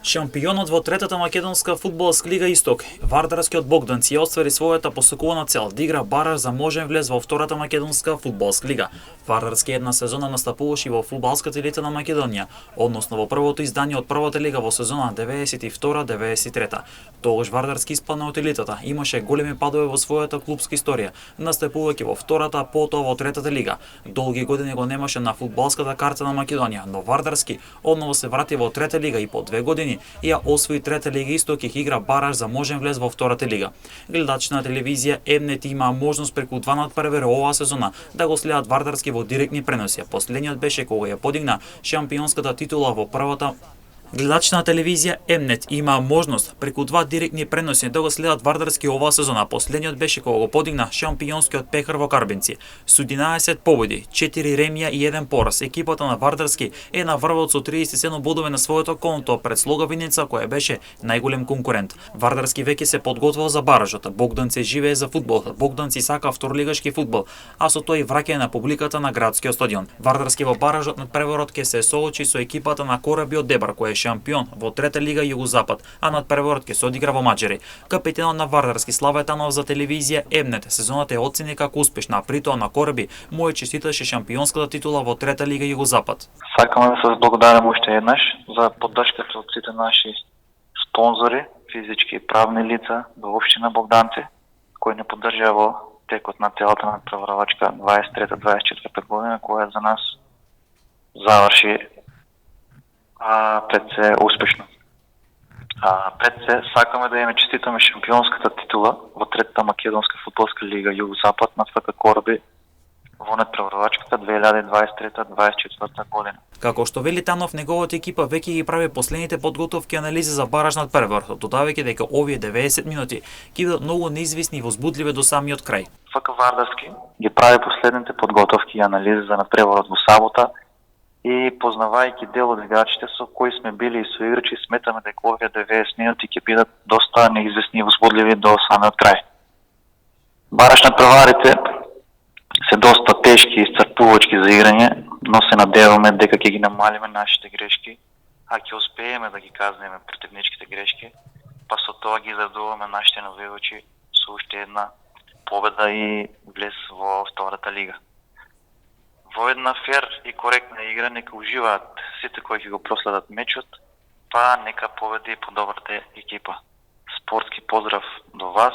Шампионот во третата македонска фудбалска лига Исток, Вардарскиот Богданци ја оствари својата посакувана цел да игра бараж за можен влез во втората македонска фудбалска лига. Вардарски една сезона настапуваше во фудбалската елита на Македонија, односно во првото издание од првата лига во сезона 92-93. Тогаш Вардарски испадна од елитата, имаше големи падови во својата клубска историја, настапувајќи во втората, потоа во третата лига. Долги години го немаше на фудбалската карта на Македонија, но Вардарски одново се врати во трета лига и по 2 години ја освои трета лига Исток и игра бараж за можен влез во втората лига. Гледачите на телевизија Емнет има можност преку 2 надпревари оваа сезона да го следат Вардарски во директни преноси. Последниот беше кога ја подигна шампионската титула во првата. Гледачите на телевизија Емнет има можност преку 2 директни преноси да го следат Вардарски оваа сезона. Последниот беше кога го подигна шампионскиот пехар во Карбенци. Со 11 победи, 4 ремија и 1 пораз, екипата на Вардарски е на врвот со 37 бодови на своето конто пред Слога Винница, која беше најголем конкурент. Вардарски веќе се подготвил за баражот. Богданци живее за фудбал. Богданци сака второлигашки фудбал, а со тој враќање на публиката на градскиот стадион. Вардарски во баражот на преварот ќе се соочи со екипата на Корабиот Дебар, кој е шампион во трета лига Југозапад, а надпреварот ќе се одигра во Маđари. Капитенот на Вардарски Славе Танов за телевизија Емнет сезоната ја оцени како успешна, притоа на Кораби му е честиташе шампионската титула во трета лига Југозапад. Сакаме да се благодарам уште еднаш за поддршката од сите наши спонзори, физички и правни лица до општина Богданци, кои не поддржаа во текот на целата надпреварувачка 23-24 година, која за нас заврши пред се успешно. Пред се сакаме да ја честитаме шампионската титула во третата македонска фудбалска лига Југозапад на ФК Кораби во надпреварувачката 2023-2024 година. Како што вели Танов, неговата екипа веќе ги прави последните подготовки и анализи за бараж надпреварот, додавајќи дека овие 90 минути ќе бидат многу неизвестни и возбудливи до самиот крај. ФК Вардарски ги прави последните подготовки и анализи за надпреварот во сабота и познавајќи дел од играчите со кои сме били и соиграчи, сметаме дека овие 90 минути ќе бидат доста неизвестни и возбудливи до самиот крај. Бараж надпреварите се доста тешки и исцрпувачки за играње, но се надеваме дека ќе ги намалиме нашите грешки, а ќе успееме да ги казнеме противничките грешки, па со тоа ги израдуваме нашите навивачи со уште една победа и влез во втората лига. Во една фер и коректна игра нека уживаат сите кои ќе го проследат мечот, па нека победи подобрата екипа. Спортски поздрав до вас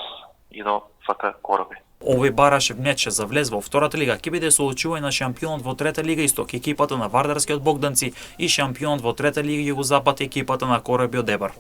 и до ФК Кораби. Овој бараж меч за влез во втората лига ќе биде соочување на шампионот во трета лига Исток, екипата на Вардарскиот Богданци и шампионот во трета лига Југозапад, екипата на Корабиот Дебар.